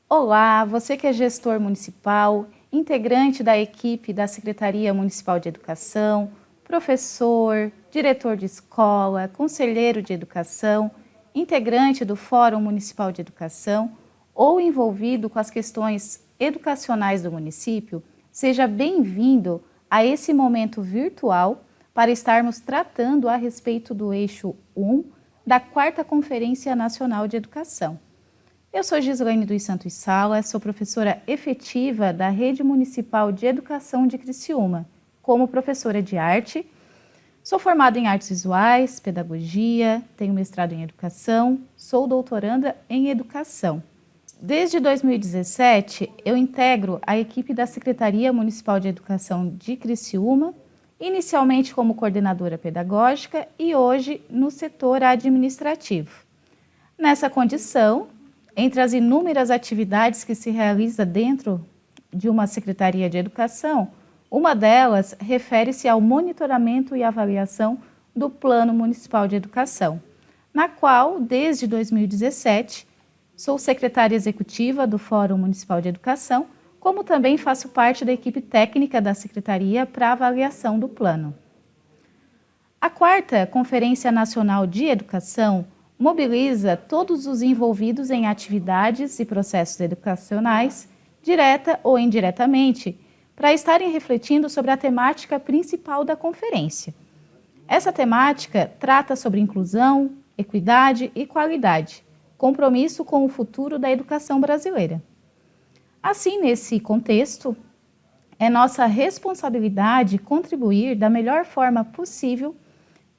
Olá, você que é gestor municipal, integrante da equipe da Secretaria Municipal de Educação, professor, diretor de escola, conselheiro de educação, integrante do Fórum Municipal de Educação ou envolvido com as questões educacionais do município, seja bem-vindo a esse momento virtual para estarmos tratando a respeito do eixo 1 da 4ª Conferência Nacional de Educação. Eu sou Gislaine dos Santos Sala, sou professora efetiva da Rede Municipal de Educação de Criciúma, como professora de arte. Sou formada em artes visuais, pedagogia, tenho mestrado em educação, sou doutoranda em educação. Desde 2017, eu integro a equipe da Secretaria Municipal de Educação de Criciúma, inicialmente como coordenadora pedagógica e hoje no setor administrativo. Nessa condição, entre as inúmeras atividades que se realiza dentro de uma Secretaria de Educação, uma delas refere-se ao monitoramento e avaliação do Plano Municipal de Educação, na qual, desde 2017, sou secretária executiva do Fórum Municipal de Educação, como também faço parte da equipe técnica da Secretaria para avaliação do plano. A 4ª Conferência Nacional de Educação mobiliza todos os envolvidos em atividades e processos educacionais, direta ou indiretamente, para estarem refletindo sobre a temática principal da conferência. Essa temática trata sobre inclusão, equidade e qualidade, compromisso com o futuro da educação brasileira. Assim, nesse contexto, é nossa responsabilidade contribuir da melhor forma possível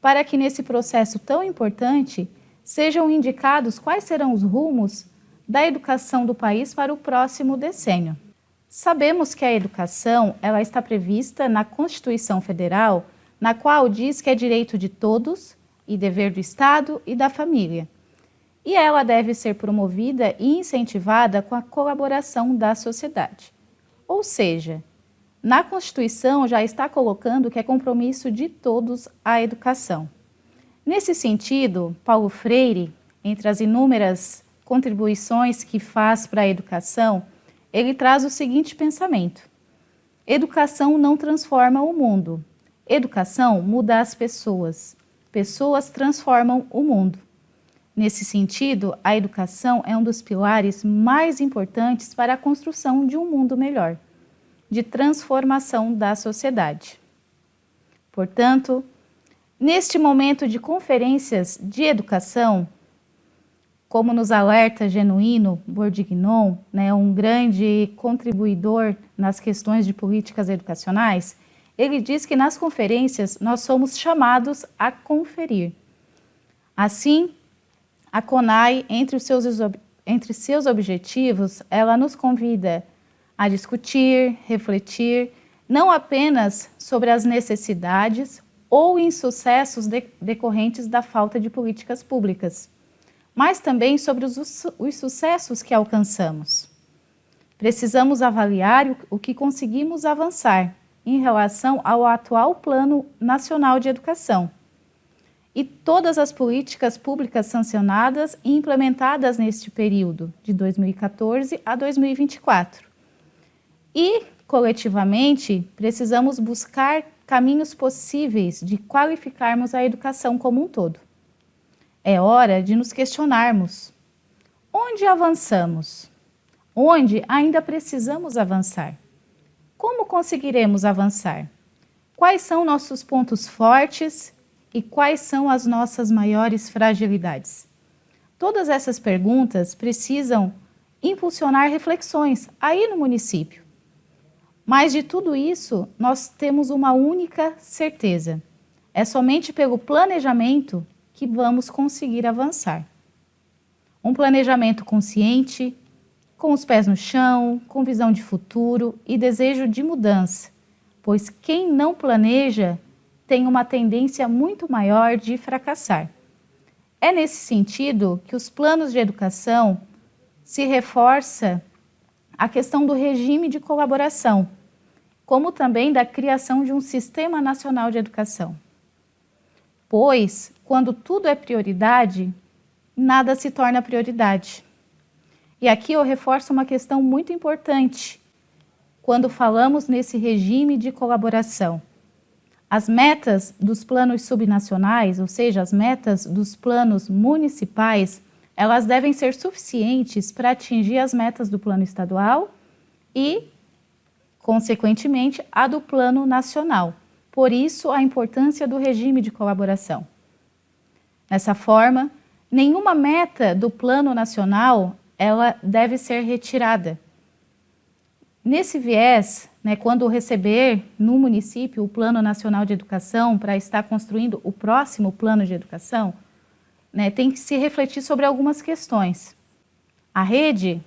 para que nesse processo tão importante sejam indicados quais serão os rumos da educação do país para o próximo decênio. Sabemos que a educação ela está prevista na Constituição Federal, na qual diz que é direito de todos e dever do Estado e da família. E ela deve ser promovida e incentivada com a colaboração da sociedade. Ou seja, na Constituição já está colocando que é compromisso de todos a educação. Nesse sentido, Paulo Freire, entre as inúmeras contribuições que faz para a educação, ele traz o seguinte pensamento: educação não transforma o mundo, educação muda as pessoas, pessoas transformam o mundo. Nesse sentido, a educação é um dos pilares mais importantes para a construção de um mundo melhor, de transformação da sociedade. Portanto, neste momento de conferências de educação, como nos alerta Genuíno Bordignon, um grande contribuidor nas questões de políticas educacionais, ele diz que nas conferências nós somos chamados a conferir. Assim, a CONAI, entre seus objetivos, ela nos convida a discutir, refletir, não apenas sobre as necessidades ou insucessos decorrentes da falta de políticas públicas, mas também sobre os sucessos que alcançamos. Precisamos avaliar o que conseguimos avançar em relação ao atual Plano Nacional de Educação e todas as políticas públicas sancionadas e implementadas neste período, de 2014 a 2024. E, coletivamente, precisamos buscar caminhos possíveis de qualificarmos a educação como um todo. É hora de nos questionarmos: onde avançamos? Onde ainda precisamos avançar? Como conseguiremos avançar? Quais são nossos pontos fortes e quais são as nossas maiores fragilidades? Todas essas perguntas precisam impulsionar reflexões aí no município. Mas de tudo isso, nós temos uma única certeza: é somente pelo planejamento que vamos conseguir avançar. Um planejamento consciente, com os pés no chão, com visão de futuro e desejo de mudança, pois quem não planeja tem uma tendência muito maior de fracassar. É nesse sentido que os planos de educação se reforça a questão do regime de colaboração, como também da criação de um Sistema Nacional de Educação. Pois, quando tudo é prioridade, nada se torna prioridade. E aqui eu reforço uma questão muito importante quando falamos nesse regime de colaboração. As metas dos planos subnacionais, ou seja, as metas dos planos municipais, elas devem ser suficientes para atingir as metas do plano estadual e, consequentemente, a do plano nacional. Por isso, a importância do regime de colaboração. Dessa forma, nenhuma meta do plano nacional ela deve ser retirada. Nesse viés, quando receber no município o Plano Nacional de Educação para estar construindo o próximo plano de educação, tem que se refletir sobre algumas questões. A rede,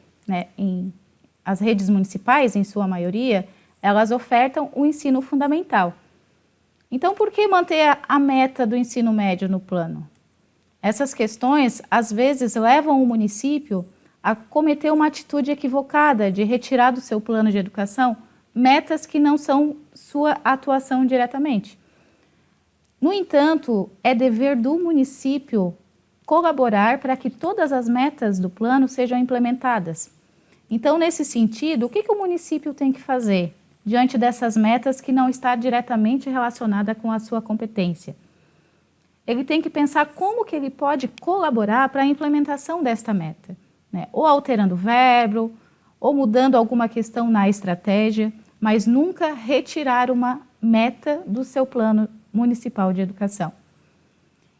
as redes municipais, em sua maioria, elas ofertam o ensino fundamental. Então, por que manter a meta do ensino médio no plano? Essas questões, às vezes, levam o município a cometer uma atitude equivocada de retirar do seu plano de educação metas que não são sua atuação diretamente. No entanto, é dever do município colaborar para que todas as metas do plano sejam implementadas. Então, nesse sentido, o que o município tem que fazer diante dessas metas que não está diretamente relacionada com a sua competência? Ele tem que pensar como que ele pode colaborar para a implementação desta meta, ou alterando o verbo, ou mudando alguma questão na estratégia, mas nunca retirar uma meta do seu plano municipal de educação.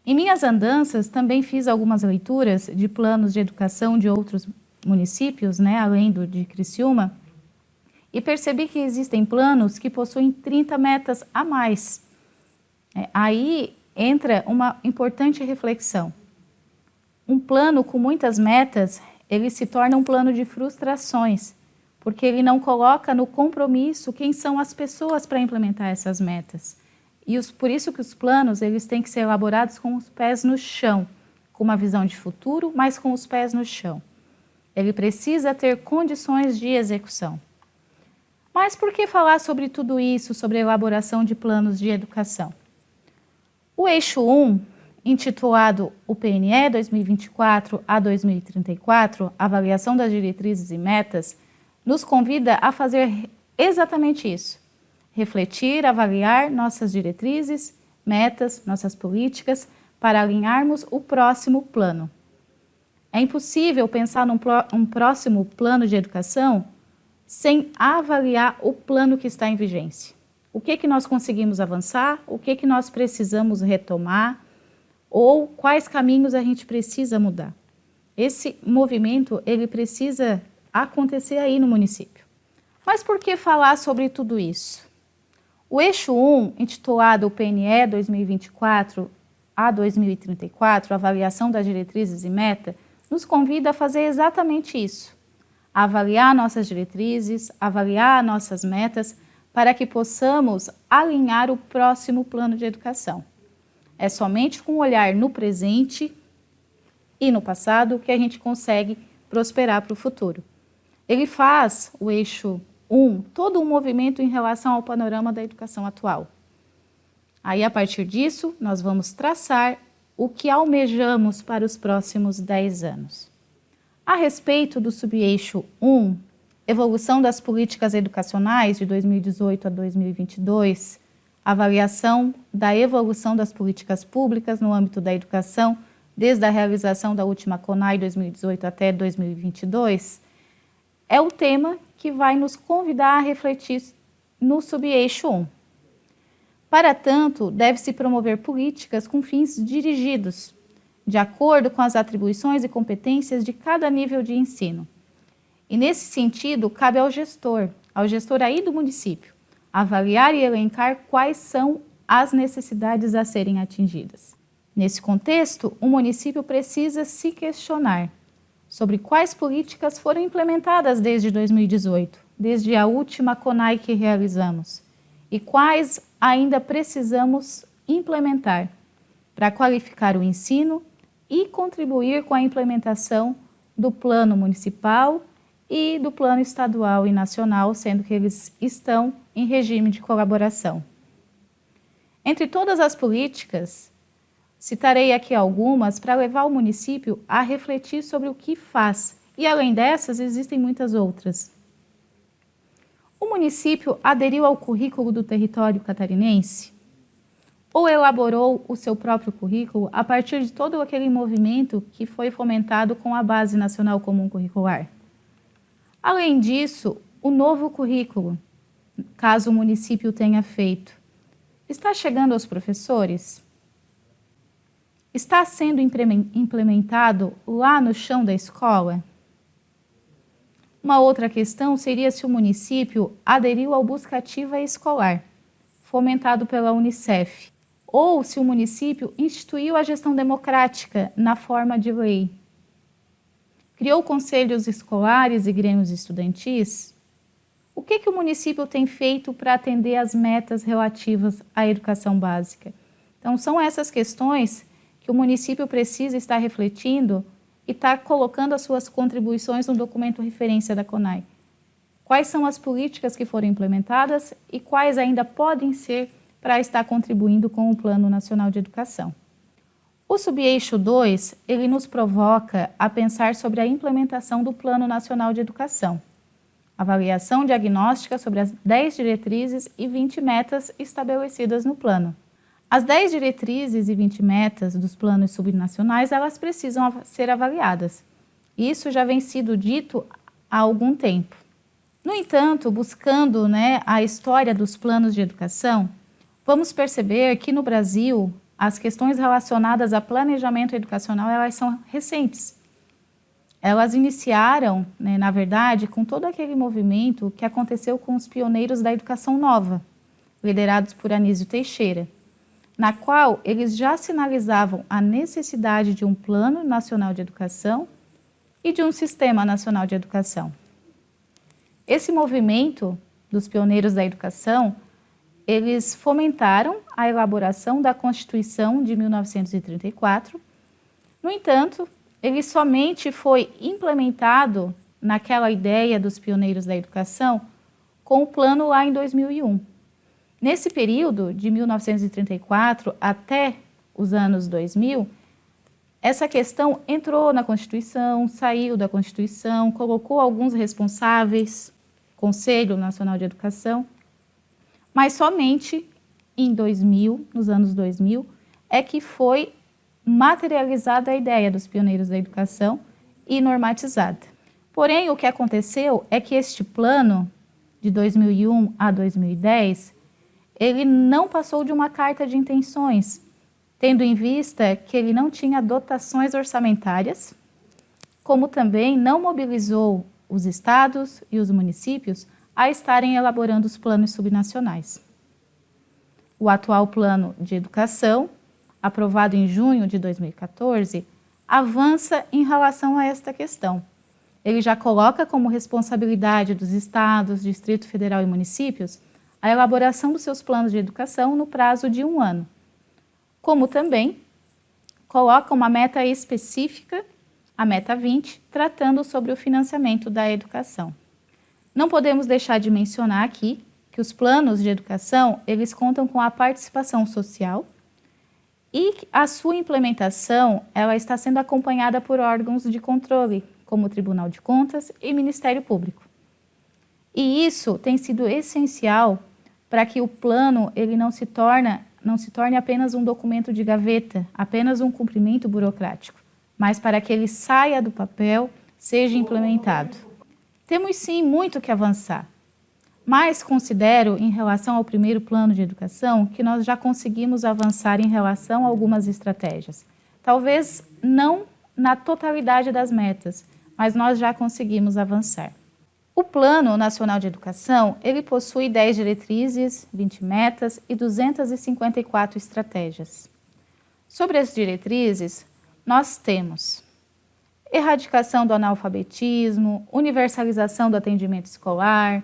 Em minhas andanças, também fiz algumas leituras de planos de educação de outros municípios, além do de Criciúma, e percebi que existem planos que possuem 30 metas a mais. Aí entra uma importante reflexão. Um plano com muitas metas, ele se torna um plano de frustrações, porque ele não coloca no compromisso quem são as pessoas para implementar essas metas. E por isso que os planos eles têm que ser elaborados com os pés no chão, com uma visão de futuro, mas com os pés no chão. Ele precisa ter condições de execução. Mas por que falar sobre tudo isso, sobre a elaboração de planos de educação? O eixo 1, intitulado o PNE 2024 a 2034, Avaliação das Diretrizes e Metas, nos convida a fazer exatamente isso. Refletir, avaliar nossas diretrizes, metas, nossas políticas, para alinharmos o próximo plano. É impossível pensar num próximo plano de educação sem avaliar o plano que está em vigência. O que nós conseguimos avançar, o que nós precisamos retomar, ou quais caminhos a gente precisa mudar. Esse movimento, ele precisa acontecer aí no município. Mas por que falar sobre tudo isso? O eixo 1, intitulado PNE 2024 a 2034, Avaliação das Diretrizes e Meta, nos convida a fazer exatamente isso. A avaliar nossas diretrizes, avaliar nossas metas, para que possamos alinhar o próximo plano de educação. É somente com o olhar no presente e no passado que a gente consegue prosperar para o futuro. Ele faz, o eixo 1, todo um movimento em relação ao panorama da educação atual. Aí, a partir disso, nós vamos traçar o que almejamos para os próximos 10 anos. A respeito do subeixo 1, Evolução das Políticas Educacionais de 2018 a 2022, avaliação da evolução das políticas públicas no âmbito da educação, desde a realização da última CONAI 2018 até 2022, é o tema que vai nos convidar a refletir no subeixo 1. Para tanto, deve-se promover políticas com fins dirigidos, de acordo com as atribuições e competências de cada nível de ensino. E nesse sentido, cabe ao gestor aí do município, avaliar e elencar quais são as necessidades a serem atingidas. Nesse contexto, o município precisa se questionar sobre quais políticas foram implementadas desde 2018, desde a última CONAI que realizamos, e quais ainda precisamos implementar para qualificar o ensino e contribuir com a implementação do plano municipal e do plano estadual e nacional, sendo que eles estão em regime de colaboração. Entre todas as políticas, citarei aqui algumas para levar o município a refletir sobre o que faz E além dessas, existem muitas outras. O município aderiu ao currículo do território catarinense? Ou elaborou o seu próprio currículo a partir de todo aquele movimento que foi fomentado com a Base Nacional Comum Curricular? Além disso, o novo currículo, caso o município tenha feito, está chegando aos professores? Está sendo implementado lá no chão da escola? Uma outra questão seria se o município aderiu ao Busca Ativa Escolar, fomentado pela Unicef, ou se o município instituiu a gestão democrática na forma de lei. Criou conselhos escolares e grêmios estudantis? O que o município tem feito para atender às metas relativas à educação básica? Então, são essas questões que o município precisa estar refletindo e estar colocando as suas contribuições no documento referência da CONAI. Quais são as políticas que foram implementadas e quais ainda podem ser para estar contribuindo com o Plano Nacional de Educação. O subeixo 2, ele nos provoca a pensar sobre a implementação do Plano Nacional de Educação, avaliação diagnóstica sobre as 10 diretrizes e 20 metas estabelecidas no plano. As 10 diretrizes e 20 metas dos planos subnacionais, elas precisam ser avaliadas. Isso já vem sido dito há algum tempo. No entanto, buscando a história dos planos de educação, vamos perceber que no Brasil, as questões relacionadas a planejamento educacional, elas são recentes. Elas iniciaram, na verdade, com todo aquele movimento que aconteceu com os pioneiros da educação nova, liderados por Anísio Teixeira, na qual eles já sinalizavam a necessidade de um Plano Nacional de Educação e de um Sistema Nacional de Educação. Esse movimento dos pioneiros da educação, eles fomentaram a elaboração da Constituição de 1934. No entanto, ele somente foi implementado naquela ideia dos pioneiros da educação com o plano lá em 2001. Nesse período, de 1934 até os anos 2000, essa questão entrou na Constituição, saiu da Constituição, colocou alguns responsáveis, Conselho Nacional de Educação, mas somente em 2000, nos anos 2000, é que foi materializada a ideia dos pioneiros da educação e normatizada. Porém, o que aconteceu é que este plano, de 2001 a 2010, ele não passou de uma carta de intenções, tendo em vista que ele não tinha dotações orçamentárias, como também não mobilizou os estados e os municípios a estarem elaborando os planos subnacionais. O atual plano de educação, aprovado em junho de 2014, avança em relação a esta questão. Ele já coloca como responsabilidade dos estados, Distrito Federal e municípios a elaboração dos seus planos de educação no prazo de 1 ano, como também coloca uma meta específica, a meta 20, tratando sobre o financiamento da educação. Não podemos deixar de mencionar aqui que os planos de educação, eles contam com a participação social e a sua implementação, ela está sendo acompanhada por órgãos de controle, como o Tribunal de Contas e Ministério Público. E isso tem sido essencial para que o plano ele não se torne apenas um documento de gaveta, apenas um cumprimento burocrático, mas para que ele saia do papel, seja implementado. Temos sim muito que avançar, mas considero, em relação ao primeiro plano de educação, que nós já conseguimos avançar em relação a algumas estratégias. Talvez não na totalidade das metas, mas nós já conseguimos avançar. O Plano Nacional de Educação, ele possui 10 diretrizes, 20 metas e 254 estratégias. Sobre as diretrizes, nós temos erradicação do analfabetismo, universalização do atendimento escolar,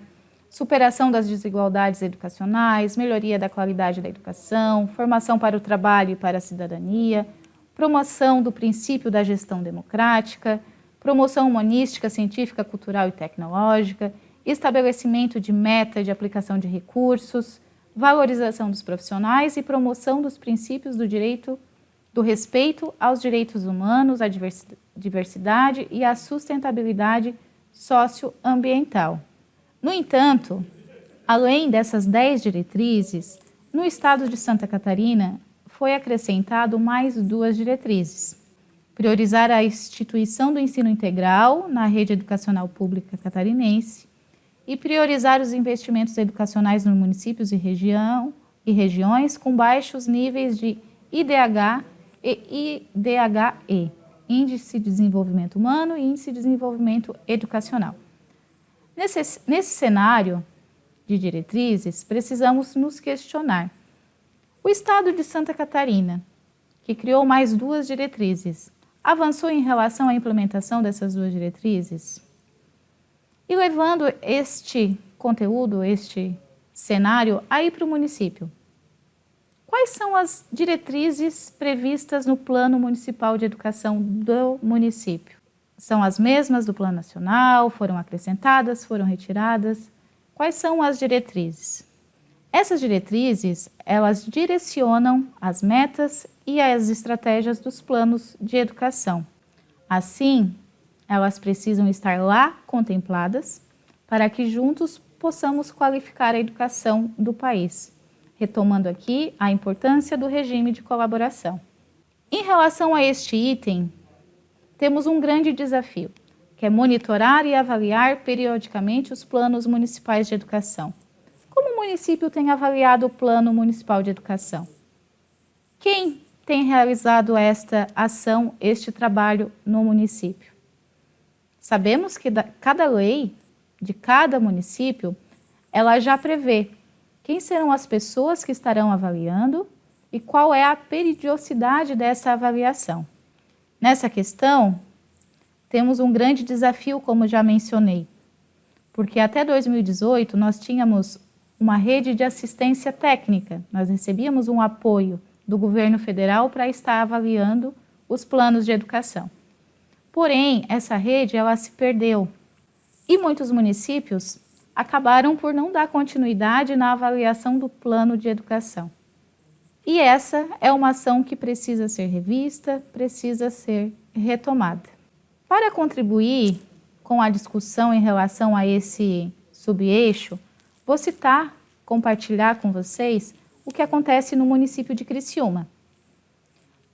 superação das desigualdades educacionais, melhoria da qualidade da educação, formação para o trabalho e para a cidadania, promoção do princípio da gestão democrática, promoção humanística, científica, cultural e tecnológica, estabelecimento de meta de aplicação de recursos, valorização dos profissionais e promoção dos princípios do direito do respeito aos direitos humanos, à diversidade e à sustentabilidade socioambiental. No entanto, além dessas 10 diretrizes, no estado de Santa Catarina foi acrescentado mais 2 diretrizes. Priorizar a instituição do ensino integral na rede educacional pública catarinense e priorizar os investimentos educacionais nos municípios e regiões com baixos níveis de IDH e IDHE, Índice de Desenvolvimento Humano e Índice de Desenvolvimento Educacional. Nesse cenário de diretrizes, precisamos nos questionar. O Estado de Santa Catarina, que criou mais 2 diretrizes, avançou em relação à implementação dessas 2 diretrizes? E levando este conteúdo, este cenário, aí para o município. Quais são as diretrizes previstas no Plano Municipal de Educação do município? São as mesmas do Plano Nacional? Foram acrescentadas? Foram retiradas? Quais são as diretrizes? Essas diretrizes, elas direcionam as metas e as estratégias dos planos de educação. Assim, elas precisam estar lá contempladas para que juntos possamos qualificar a educação do país, retomando aqui a importância do regime de colaboração. Em relação a este item, temos um grande desafio, que é monitorar e avaliar periodicamente os planos municipais de educação. Como o município tem avaliado o Plano Municipal de Educação? Quem tem realizado esta ação, este trabalho no município? Sabemos que cada lei de cada município, ela já prevê quem serão as pessoas que estarão avaliando e qual é a periodicidade dessa avaliação. Nessa questão, temos um grande desafio, como já mencionei, porque até 2018 nós tínhamos uma rede de assistência técnica, nós recebíamos um apoio do governo federal para estar avaliando os planos de educação. Porém, essa rede ela se perdeu e muitos municípios acabaram por não dar continuidade na avaliação do plano de educação. E essa é uma ação que precisa ser revista, precisa ser retomada. Para contribuir com a discussão em relação a esse subeixo, vou compartilhar com vocês o que acontece no município de Criciúma.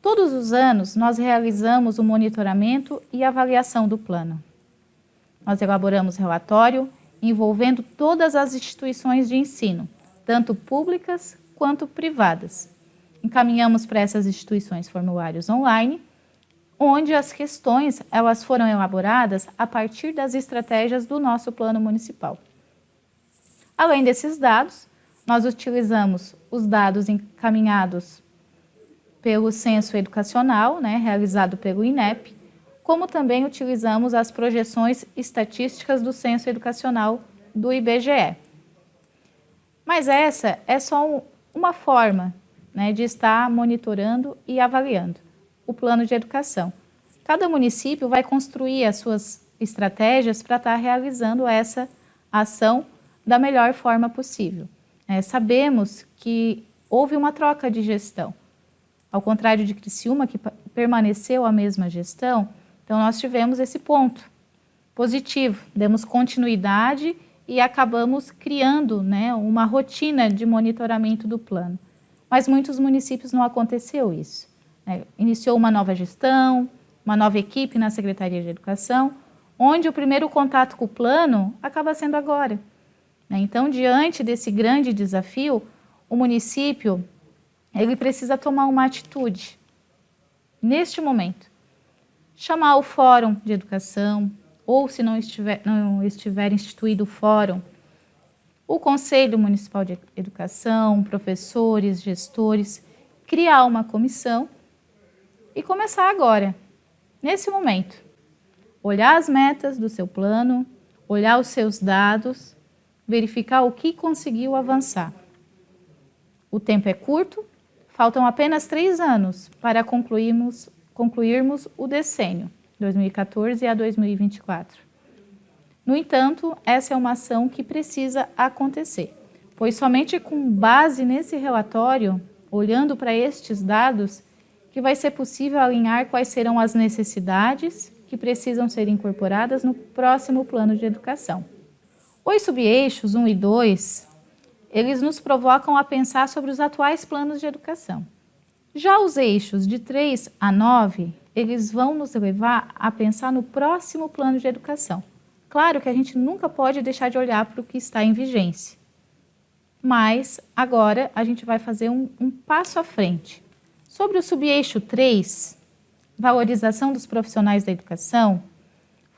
Todos os anos, nós realizamos o monitoramento e avaliação do plano. Nós elaboramos relatório envolvendo todas as instituições de ensino, tanto públicas quanto privadas. Encaminhamos para essas instituições formulários online, onde as questões elas foram elaboradas a partir das estratégias do nosso plano municipal. Além desses dados, nós utilizamos os dados encaminhados pelo Censo Educacional, realizado pelo INEP, como também utilizamos as projeções estatísticas do Censo Educacional do IBGE. Mas essa é só uma forma de estar monitorando e avaliando o plano de educação. Cada município vai construir as suas estratégias para estar realizando essa ação da melhor forma possível. Sabemos que houve uma troca de gestão. Ao contrário de Criciúma, que permaneceu a mesma gestão, então nós tivemos esse ponto positivo, demos continuidade e acabamos criando uma rotina de monitoramento do plano. Mas muitos municípios não aconteceu isso. Iniciou uma nova gestão, uma nova equipe na Secretaria de Educação, onde o primeiro contato com o plano acaba sendo agora. Então, diante desse grande desafio, o município ele precisa tomar uma atitude, neste momento. Chamar o Fórum de Educação, ou se não estiver instituído o Fórum, o Conselho Municipal de Educação, professores, gestores, criar uma comissão e começar agora, nesse momento. Olhar as metas do seu plano, olhar os seus dados, verificar o que conseguiu avançar. O tempo é curto, faltam apenas 3 anos para concluirmos o decênio, 2014 a 2024. No entanto, essa é uma ação que precisa acontecer, pois somente com base nesse relatório, olhando para estes dados, que vai ser possível alinhar quais serão as necessidades que precisam ser incorporadas no próximo plano de educação. Os subeixos 1 e 2, eles nos provocam a pensar sobre os atuais planos de educação. Já os eixos de 3 a 9, eles vão nos levar a pensar no próximo plano de educação. Claro que a gente nunca pode deixar de olhar para o que está em vigência, mas agora a gente vai fazer um passo à frente. Sobre o subeixo 3, valorização dos profissionais da educação,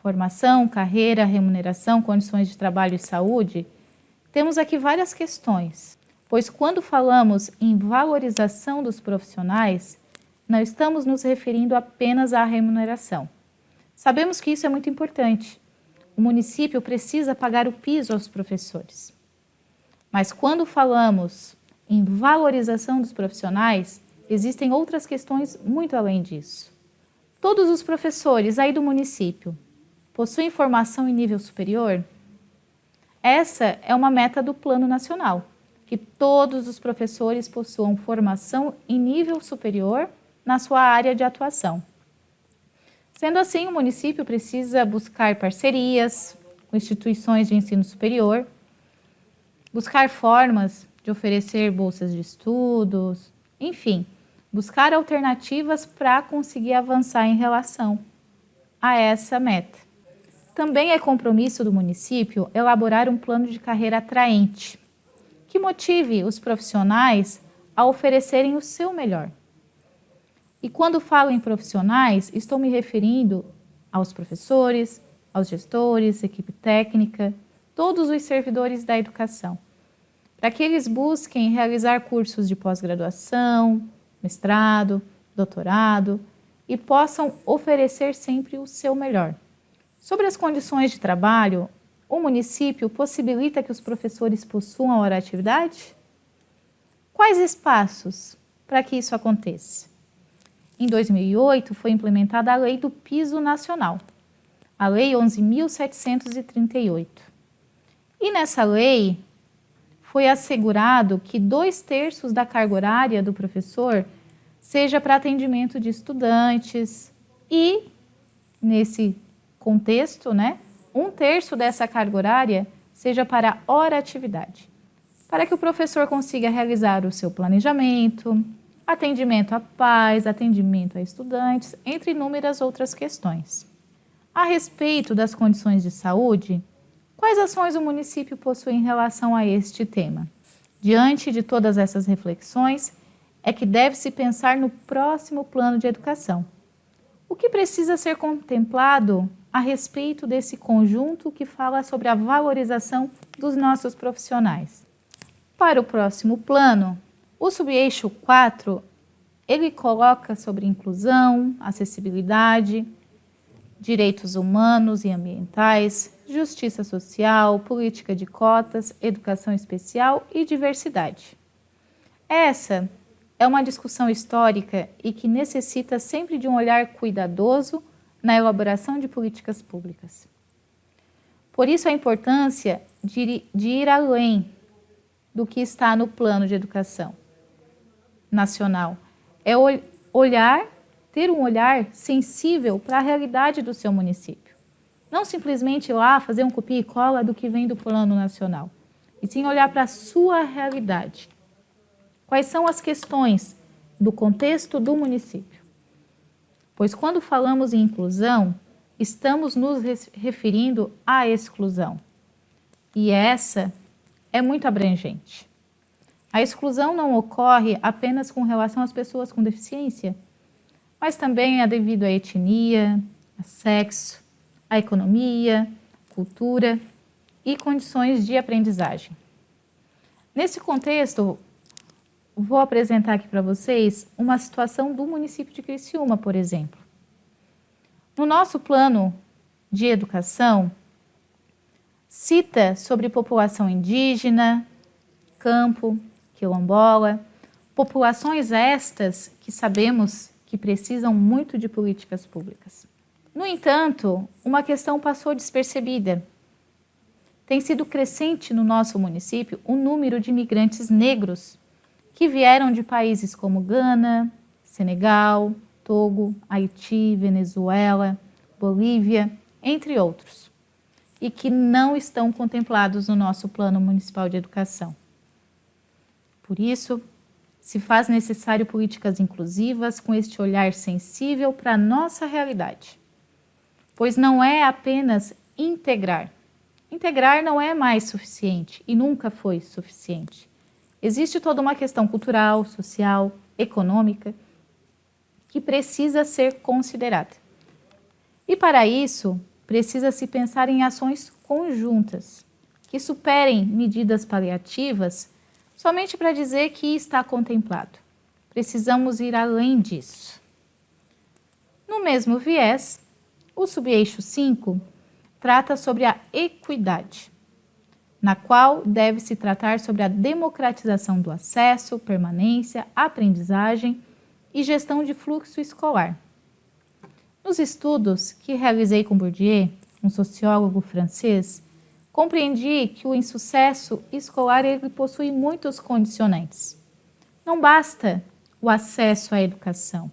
formação, carreira, remuneração, condições de trabalho e saúde, temos aqui várias questões, pois quando falamos em valorização dos profissionais, não estamos nos referindo apenas à remuneração. Sabemos que isso é muito importante. O município precisa pagar o piso aos professores. Mas quando falamos em valorização dos profissionais, existem outras questões muito além disso. Todos os professores aí do município possuem formação em nível superior? Essa é uma meta do Plano Nacional, que todos os professores possuam formação em nível superior na sua área de atuação. Sendo assim, o município precisa buscar parcerias com instituições de ensino superior, buscar formas de oferecer bolsas de estudos, enfim, buscar alternativas para conseguir avançar em relação a essa meta. Também é compromisso do município elaborar um plano de carreira atraente, que motive os profissionais a oferecerem o seu melhor. E quando falo em profissionais, estou me referindo aos professores, aos gestores, equipe técnica, todos os servidores da educação, para que eles busquem realizar cursos de pós-graduação, mestrado, doutorado e possam oferecer sempre o seu melhor. Sobre as condições de trabalho, o município possibilita que os professores possuam hora de atividade? Quais espaços para que isso aconteça? Em 2008, foi implementada a Lei do Piso Nacional, a Lei 11.738. E nessa lei, foi assegurado que 2/3 da carga horária do professor seja para atendimento de estudantes e, nesse contexto, 1/3 dessa carga horária seja para hora-atividade, para que o professor consiga realizar o seu planejamento, atendimento a pais, atendimento a estudantes, entre inúmeras outras questões. A respeito das condições de saúde, quais ações o município possui em relação a este tema? Diante de todas essas reflexões, é que deve-se pensar no próximo plano de educação. O que precisa ser contemplado a respeito desse conjunto que fala sobre a valorização dos nossos profissionais? Para o próximo plano, o subeixo 4, ele coloca sobre inclusão, acessibilidade, direitos humanos e ambientais, justiça social, política de cotas, educação especial e diversidade. Essa é uma discussão histórica e que necessita sempre de um olhar cuidadoso na elaboração de políticas públicas. Por isso a importância de ir além do que está no plano de educação nacional. É ter um olhar sensível para a realidade do seu município. Não simplesmente ir lá fazer um copia e cola do que vem do plano nacional, e sim olhar para a sua realidade. Quais são as questões do contexto do município? Pois quando falamos em inclusão, estamos nos referindo à exclusão. E essa é muito abrangente. A exclusão não ocorre apenas com relação às pessoas com deficiência, mas também é devido à etnia, a sexo, à economia, cultura e condições de aprendizagem. Nesse contexto, vou apresentar aqui para vocês uma situação do município de Criciúma, por exemplo. No nosso plano de educação, cita sobre população indígena, campo, quilombola, populações estas que sabemos que precisam muito de políticas públicas. No entanto, uma questão passou despercebida. Tem sido crescente no nosso município o número de imigrantes negros que vieram de países como Gana, Senegal, Togo, Haiti, Venezuela, Bolívia, entre outros, e que não estão contemplados no nosso Plano Municipal de Educação. Por isso, se faz necessário políticas inclusivas com este olhar sensível para a nossa realidade, pois não é apenas integrar. Integrar não é mais suficiente e nunca foi suficiente. Existe toda uma questão cultural, social, econômica, que precisa ser considerada. E para isso, precisa-se pensar em ações conjuntas, que superem medidas paliativas somente para dizer que está contemplado. Precisamos ir além disso. No mesmo viés, o subeixo 5 trata sobre a equidade, na qual deve-se tratar sobre a democratização do acesso, permanência, aprendizagem e gestão de fluxo escolar. Nos estudos que realizei com Bourdieu, um sociólogo francês, compreendi que o insucesso escolar ele possui muitos condicionantes. Não basta o acesso à educação.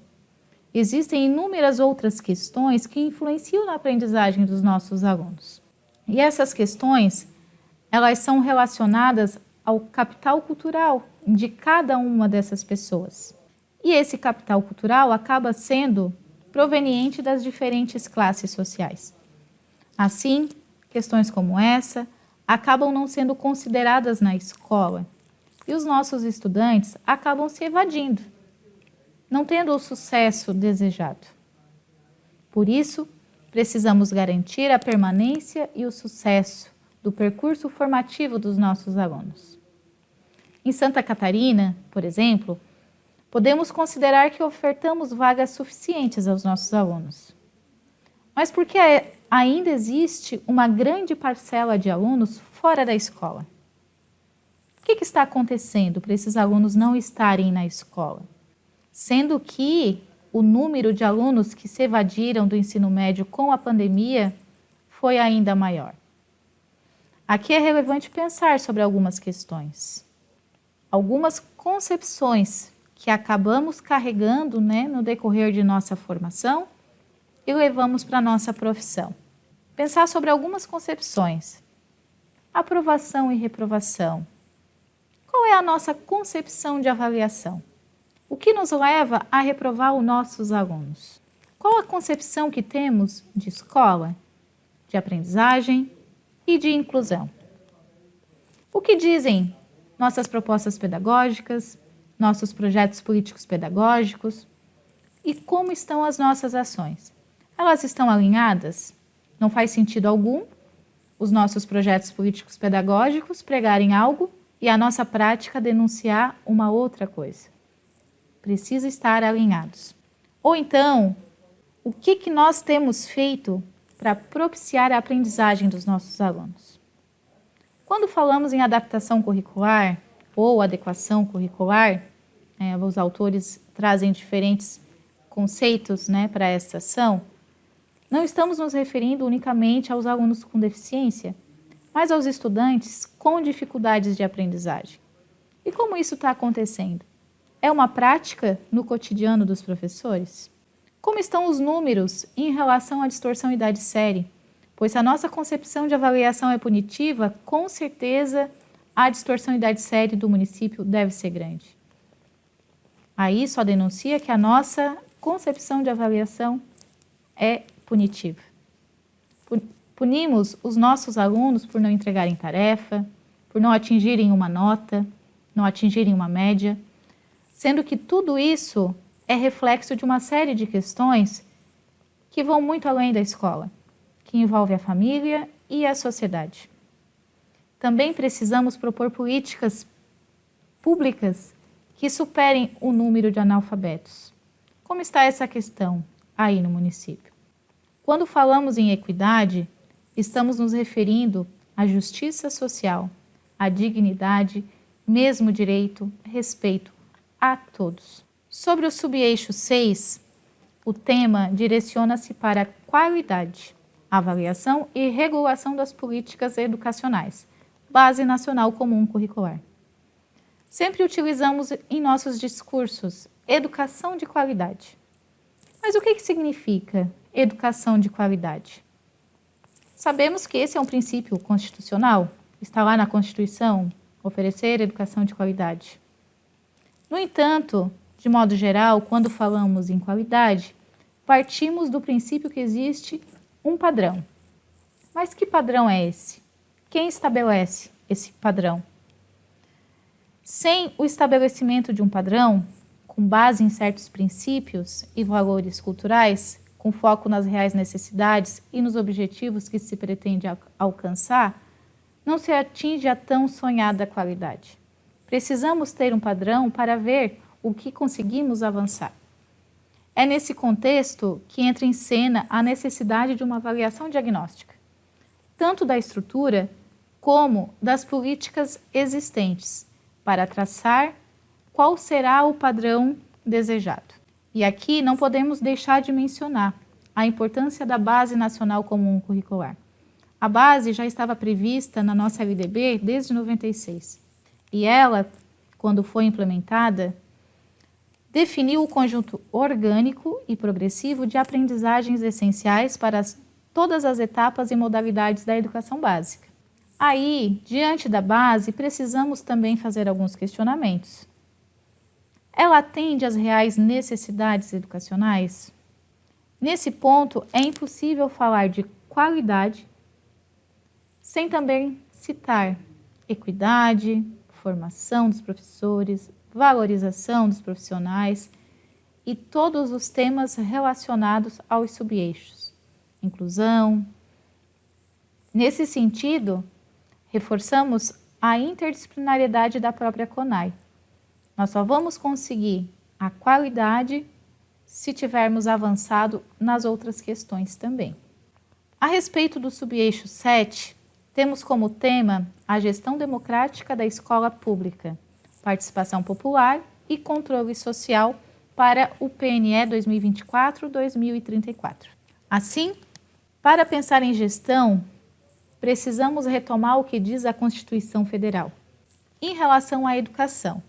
Existem inúmeras outras questões que influenciam na aprendizagem dos nossos alunos. E essas questões, elas são relacionadas ao capital cultural de cada uma dessas pessoas. E esse capital cultural acaba sendo proveniente das diferentes classes sociais. Assim, questões como essa acabam não sendo consideradas na escola e os nossos estudantes acabam se evadindo, não tendo o sucesso desejado. Por isso, precisamos garantir a permanência e o sucesso do percurso formativo dos nossos alunos. Em Santa Catarina, por exemplo, podemos considerar que ofertamos vagas suficientes aos nossos alunos. Mas por que ainda existe uma grande parcela de alunos fora da escola? O que está acontecendo para esses alunos não estarem na escola? Sendo que o número de alunos que se evadiram do ensino médio com a pandemia foi ainda maior. Aqui é relevante pensar sobre algumas questões. Algumas concepções que acabamos carregando, no decorrer de nossa formação e levamos para a nossa profissão. Pensar sobre algumas concepções. Aprovação e reprovação. Qual é a nossa concepção de avaliação? O que nos leva a reprovar os nossos alunos? Qual a concepção que temos de escola, de aprendizagem e de inclusão? O que dizem nossas propostas pedagógicas, nossos projetos políticos pedagógicos e como estão as nossas ações? Elas estão alinhadas? Não faz sentido algum os nossos projetos políticos pedagógicos pregarem algo e a nossa prática denunciar uma outra coisa. Precisa estar alinhados. Ou então, o que nós temos feito para propiciar a aprendizagem dos nossos alunos? Quando falamos em adaptação curricular ou adequação curricular, os autores trazem diferentes conceitos para essa ação, não estamos nos referindo unicamente aos alunos com deficiência, mas aos estudantes com dificuldades de aprendizagem. E como isso está acontecendo? É uma prática no cotidiano dos professores? Como estão os números em relação à distorção idade-série? Pois se a nossa concepção de avaliação é punitiva, com certeza a distorção idade-série do município deve ser grande. Aí só denuncia que a nossa concepção de avaliação é punitiva. Punimos os nossos alunos por não entregarem tarefa, por não atingirem uma nota, não atingirem uma média, sendo que tudo isso é reflexo de uma série de questões que vão muito além da escola, que envolve a família e a sociedade. Também precisamos propor políticas públicas que superem o número de analfabetos. Como está essa questão aí no município? Quando falamos em equidade, estamos nos referindo à justiça social, à dignidade, mesmo direito, respeito a todos. Sobre o subeixo 6, o tema direciona-se para a qualidade, avaliação e regulação das políticas educacionais, Base Nacional Comum Curricular. Sempre utilizamos em nossos discursos educação de qualidade. Mas o que significa educação de qualidade? Sabemos que esse é um princípio constitucional, está lá na Constituição, oferecer educação de qualidade. No entanto, de modo geral, quando falamos em qualidade, partimos do princípio que existe um padrão. Mas que padrão é esse? Quem estabelece esse padrão? Sem o estabelecimento de um padrão, com base em certos princípios e valores culturais, com foco nas reais necessidades e nos objetivos que se pretende alcançar, não se atinge a tão sonhada qualidade. Precisamos ter um padrão para ver o que conseguimos avançar. É nesse contexto que entra em cena a necessidade de uma avaliação diagnóstica, tanto da estrutura como das políticas existentes, para traçar qual será o padrão desejado. E aqui não podemos deixar de mencionar a importância da Base Nacional Comum Curricular. A base já estava prevista na nossa LDB desde 96. E ela, quando foi implementada, definiu o conjunto orgânico e progressivo de aprendizagens essenciais para todas as etapas e modalidades da educação básica. Aí, diante da base, precisamos também fazer alguns questionamentos. Ela atende às reais necessidades educacionais? Nesse ponto, é impossível falar de qualidade sem também citar equidade, formação dos professores, valorização dos profissionais e todos os temas relacionados aos subeixos, inclusão. Nesse sentido, reforçamos a interdisciplinariedade da própria CONAI. Nós só vamos conseguir a qualidade se tivermos avançado nas outras questões também. A respeito do subeixo 7, temos como tema a gestão democrática da escola pública, participação popular e controle social para o PNE 2024-2034. Assim, para pensar em gestão, precisamos retomar o que diz a Constituição Federal. Em relação à educação,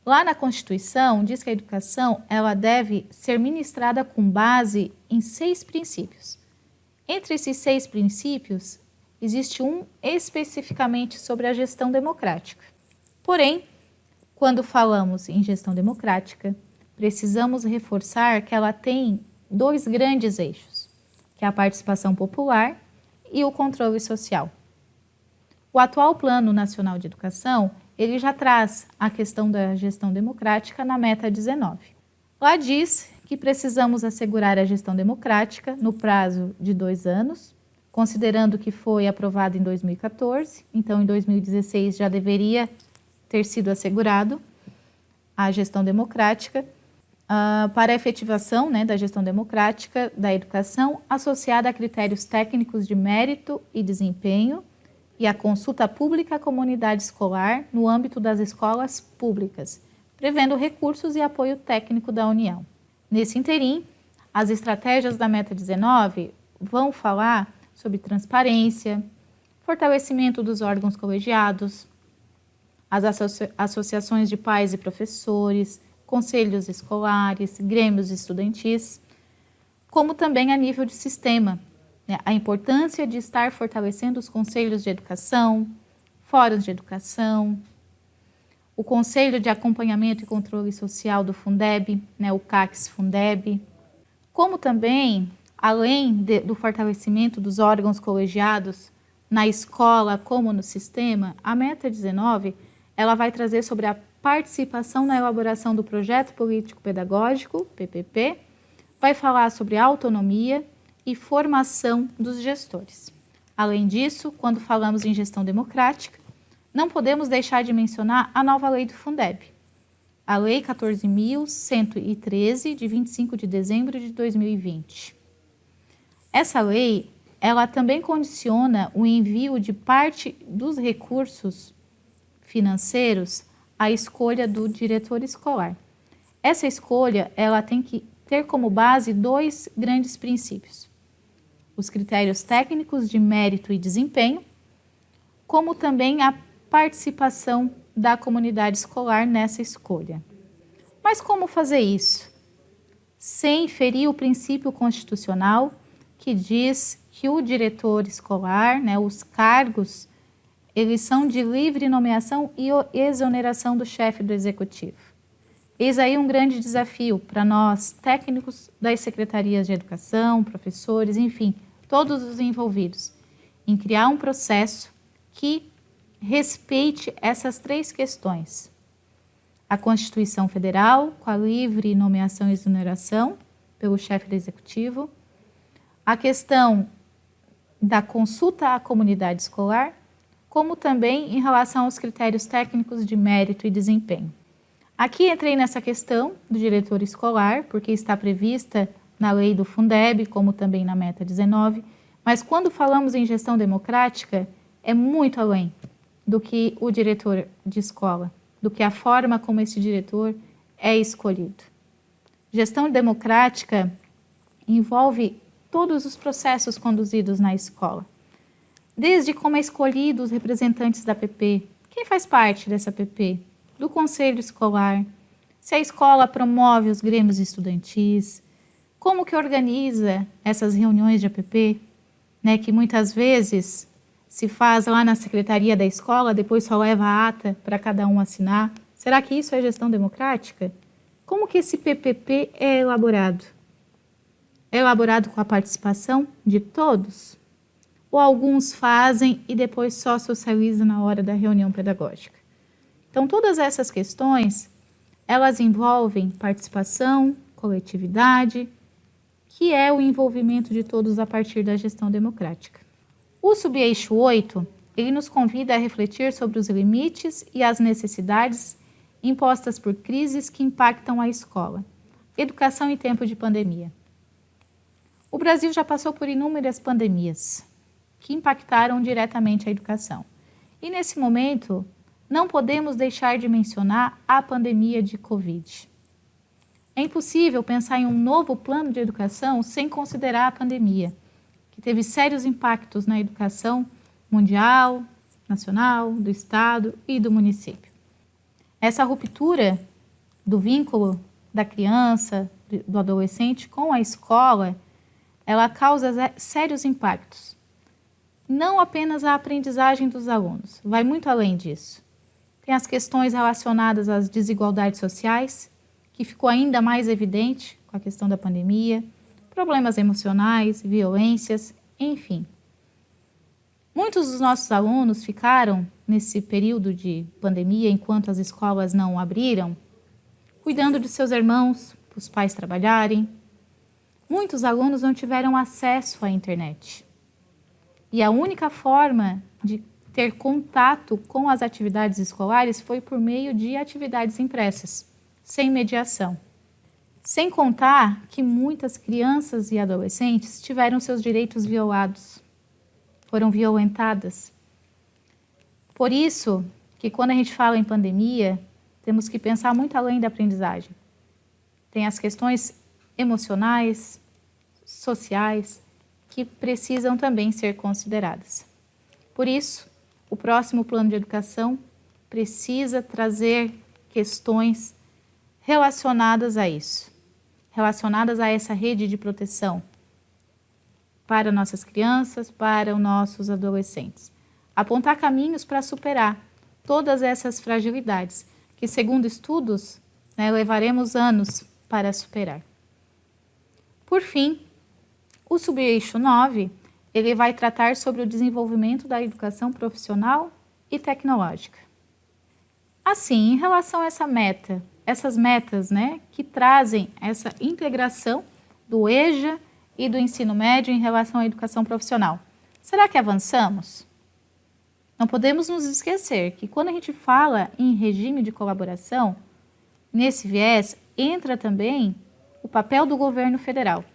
lá na Constituição diz que a educação ela deve ser ministrada com base em 6 princípios. Entre esses 6 princípios, existe um especificamente sobre a gestão democrática. Porém, quando falamos em gestão democrática, precisamos reforçar que ela tem 2 grandes eixos, que é a participação popular e o controle social. O atual Plano Nacional de Educação, ele já traz a questão da gestão democrática na meta 19. Lá diz que precisamos assegurar a gestão democrática no prazo de 2 anos, considerando que foi aprovado em 2014, então em 2016 já deveria ter sido assegurado a gestão democrática, para a efetivação da gestão democrática da educação associada a critérios técnicos de mérito e desempenho e a consulta pública à comunidade escolar no âmbito das escolas públicas, prevendo recursos e apoio técnico da União. Nesse interim, as estratégias da Meta 19 vão falar sobre transparência, fortalecimento dos órgãos colegiados, as associações de pais e professores, conselhos escolares, grêmios estudantis, como também a nível de sistema, a importância de estar fortalecendo os conselhos de educação, fóruns de educação, o Conselho de Acompanhamento e Controle Social do Fundeb, o CACS-Fundeb, como também, além do fortalecimento dos órgãos colegiados na escola como no sistema, a Meta 19 ela vai trazer sobre a participação na elaboração do projeto político-pedagógico, PPP, vai falar sobre autonomia e formação dos gestores. Além disso, quando falamos em gestão democrática, não podemos deixar de mencionar a nova lei do Fundeb, a Lei 14.113, de 25 de dezembro de 2020. Essa lei, ela também condiciona o envio de parte dos recursos financeiros à escolha do diretor escolar. Essa escolha, ela tem que ter como base 2 grandes princípios: os critérios técnicos de mérito e desempenho, como também a participação da comunidade escolar nessa escolha. Mas como fazer isso? Sem ferir o princípio constitucional que diz que o diretor escolar, os cargos, eles são de livre nomeação e exoneração do chefe do executivo. Eis aí um grande desafio para nós, técnicos das secretarias de educação, professores, enfim, todos os envolvidos, em criar um processo que respeite essas 3 questões. A Constituição Federal, com a livre nomeação e exoneração pelo chefe do executivo, a questão da consulta à comunidade escolar, como também em relação aos critérios técnicos de mérito e desempenho. Aqui entrei nessa questão do diretor escolar, porque está prevista na lei do Fundeb, como também na Meta 19, mas quando falamos em gestão democrática, é muito além do que o diretor de escola, do que a forma como esse diretor é escolhido. Gestão democrática envolve todos os processos conduzidos na escola, desde como é escolhido os representantes da PP, quem faz parte dessa PP, do conselho escolar, se a escola promove os grêmios estudantis, como que organiza essas reuniões de APP, que muitas vezes se faz lá na secretaria da escola, depois só leva a ata para cada um assinar. Será que isso é gestão democrática? Como que esse PPP é elaborado? É elaborado com a participação de todos? Ou alguns fazem e depois só socializam na hora da reunião pedagógica? Então, todas essas questões, elas envolvem participação, coletividade, que é o envolvimento de todos a partir da gestão democrática. O subeixo 8, ele nos convida a refletir sobre os limites e as necessidades impostas por crises que impactam a escola. Educação em tempo de pandemia. O Brasil já passou por inúmeras pandemias que impactaram diretamente a educação. E nesse momento, não podemos deixar de mencionar a pandemia de Covid. É impossível pensar em um novo plano de educação sem considerar a pandemia, que teve sérios impactos na educação mundial, nacional, do estado e do município. Essa ruptura do vínculo da criança, do adolescente com a escola, ela causa sérios impactos. Não apenas a aprendizagem dos alunos, vai muito além disso. Tem as questões relacionadas às desigualdades sociais, que ficou ainda mais evidente com a questão da pandemia, problemas emocionais, violências, enfim. Muitos dos nossos alunos ficaram, nesse período de pandemia, enquanto as escolas não abriram, cuidando de seus irmãos, para os pais trabalharem. Muitos alunos não tiveram acesso à internet. E a única forma de ter contato com as atividades escolares foi por meio de atividades impressas, sem mediação. Sem contar que muitas crianças e adolescentes tiveram seus direitos violados, foram violentadas. Por isso que quando a gente fala em pandemia, temos que pensar muito além da aprendizagem. Tem as questões emocionais, sociais, que precisam também ser consideradas. Por isso, o próximo plano de educação precisa trazer questões relacionadas a isso, relacionadas a essa rede de proteção para nossas crianças, para os nossos adolescentes. Apontar caminhos para superar todas essas fragilidades, que segundo estudos, levaremos anos para superar. Por fim, o subeixo 9, ele vai tratar sobre o desenvolvimento da educação profissional e tecnológica. Assim, em relação a essas metas, que trazem essa integração do EJA e do ensino médio em relação à educação profissional, será que avançamos? Não podemos nos esquecer que quando a gente fala em regime de colaboração, nesse viés entra também o papel do governo federal.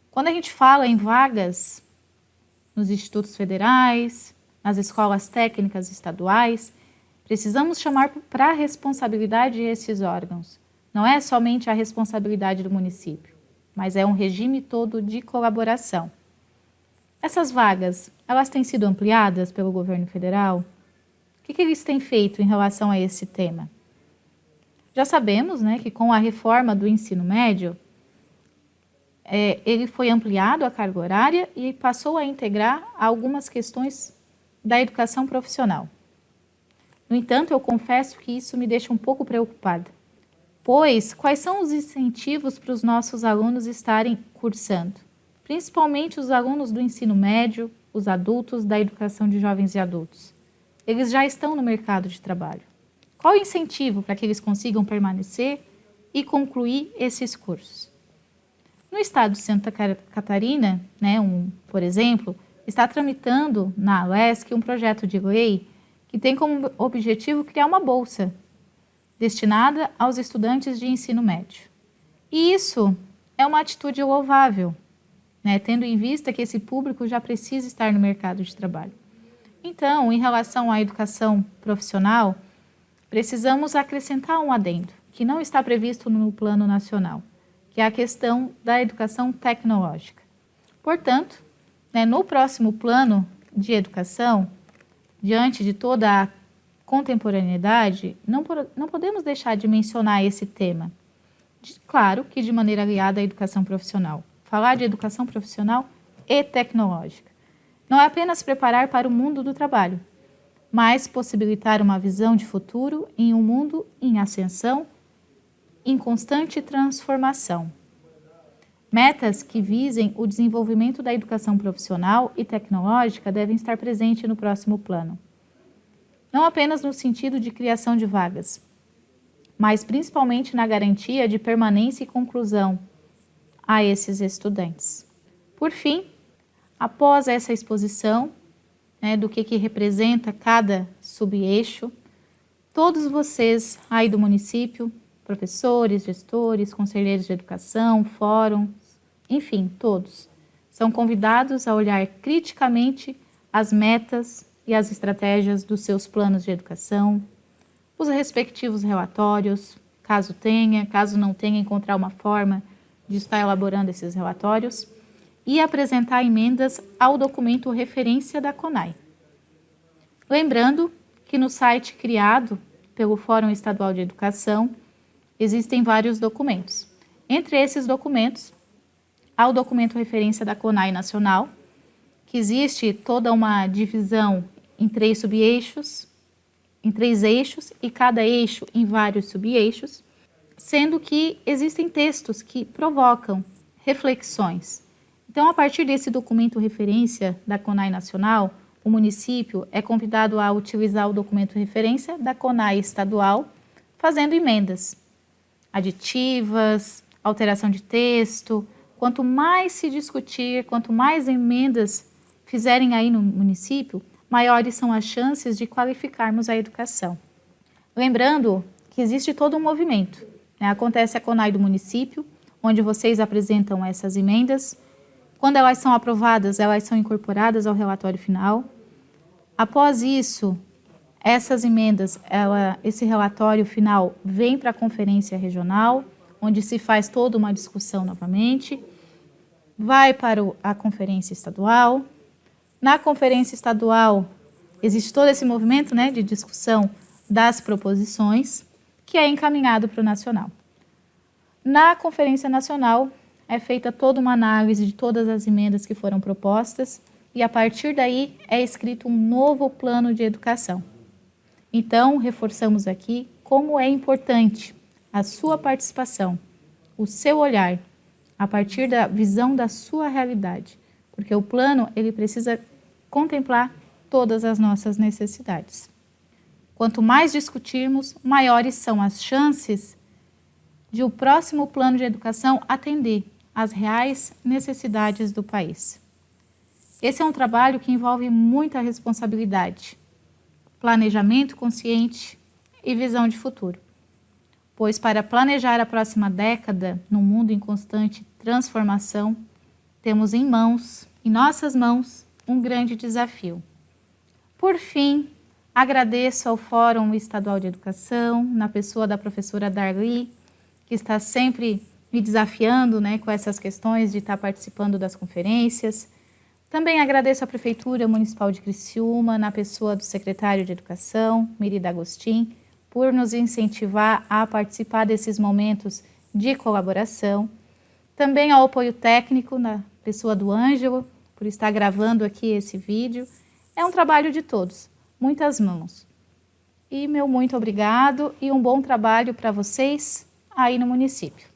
Quando a gente fala em vagas nos institutos federais, nas escolas técnicas estaduais, precisamos chamar para a responsabilidade esses órgãos. Não é somente a responsabilidade do município, mas é um regime todo de colaboração. Essas vagas, elas têm sido ampliadas pelo governo federal? O que eles têm feito em relação a esse tema? Já sabemos, né, que com a reforma do ensino médio, ele foi ampliado a carga horária e passou a integrar algumas questões da educação profissional. No entanto, eu confesso que isso me deixa um pouco preocupada, pois quais são os incentivos para os nossos alunos estarem cursando? Principalmente os alunos do ensino médio, os adultos da educação de jovens e adultos. Eles já estão no mercado de trabalho. Qual o incentivo para que eles consigam permanecer e concluir esses cursos? No estado de Santa Catarina, por exemplo, está tramitando na UESC um projeto de lei que tem como objetivo criar uma bolsa destinada aos estudantes de ensino médio. E isso é uma atitude louvável, tendo em vista que esse público já precisa estar no mercado de trabalho. Então, em relação à educação profissional, precisamos acrescentar um adendo, que não está previsto no Plano Nacional, que é a questão da educação tecnológica. Portanto, no próximo plano de educação, diante de toda a contemporaneidade, não podemos deixar de mencionar esse tema. Claro que de maneira aliada à educação profissional. Falar de educação profissional e tecnológica. Não é apenas preparar para o mundo do trabalho, mas possibilitar uma visão de futuro em um mundo em ascensão, em constante transformação. Metas que visem o desenvolvimento da educação profissional e tecnológica devem estar presentes no próximo plano. Não apenas no sentido de criação de vagas, mas principalmente na garantia de permanência e conclusão a esses estudantes. Por fim, após essa exposição, do que representa cada subeixo, todos vocês aí do município, professores, gestores, conselheiros de educação, fóruns, enfim, todos, são convidados a olhar criticamente as metas e as estratégias dos seus planos de educação, os respectivos relatórios, caso não tenha, encontrar uma forma de estar elaborando esses relatórios e apresentar emendas ao documento referência da CONAI. Lembrando que no site criado pelo Fórum Estadual de Educação existem vários documentos. Entre esses documentos, há o documento referência da CONAI Nacional, que existe toda uma divisão em 3 subeixos, em 3 eixos e cada eixo em vários subeixos, sendo que existem textos que provocam reflexões. Então, a partir desse documento referência da CONAI Nacional, o município é convidado a utilizar o documento referência da CONAI Estadual, fazendo emendas aditivas, alteração de texto. Quanto mais se discutir, quanto mais emendas fizerem aí no município, maiores são as chances de qualificarmos a educação. Lembrando que existe todo um movimento. Acontece a CONAI do município, onde vocês apresentam essas emendas. Quando elas são aprovadas, elas são incorporadas ao relatório final. Após isso, essas emendas, esse relatório final vem para a conferência regional, onde se faz toda uma discussão novamente, vai para a conferência estadual. Na conferência estadual, existe todo esse movimento de discussão das proposições, que é encaminhado para o nacional. Na conferência nacional, é feita toda uma análise de todas as emendas que foram propostas e, a partir daí, é escrito um novo plano de educação. Então, reforçamos aqui como é importante a sua participação, o seu olhar, a partir da visão da sua realidade, porque o plano ele precisa contemplar todas as nossas necessidades. Quanto mais discutirmos, maiores são as chances de o próximo plano de educação atender às reais necessidades do país. Esse é um trabalho que envolve muita responsabilidade, planejamento consciente e visão de futuro. Pois para planejar a próxima década, num mundo em constante transformação, temos em nossas mãos, um grande desafio. Por fim, agradeço ao Fórum Estadual de Educação, na pessoa da professora Darli, que está sempre me desafiando com essas questões de estar participando das conferências. Também agradeço à Prefeitura Municipal de Criciúma, na pessoa do secretário de Educação, Miri D'Agostin, por nos incentivar a participar desses momentos de colaboração. Também ao apoio técnico na pessoa do Ângelo, por estar gravando aqui esse vídeo. É um trabalho de todos, muitas mãos. E meu muito obrigado e um bom trabalho para vocês aí no município.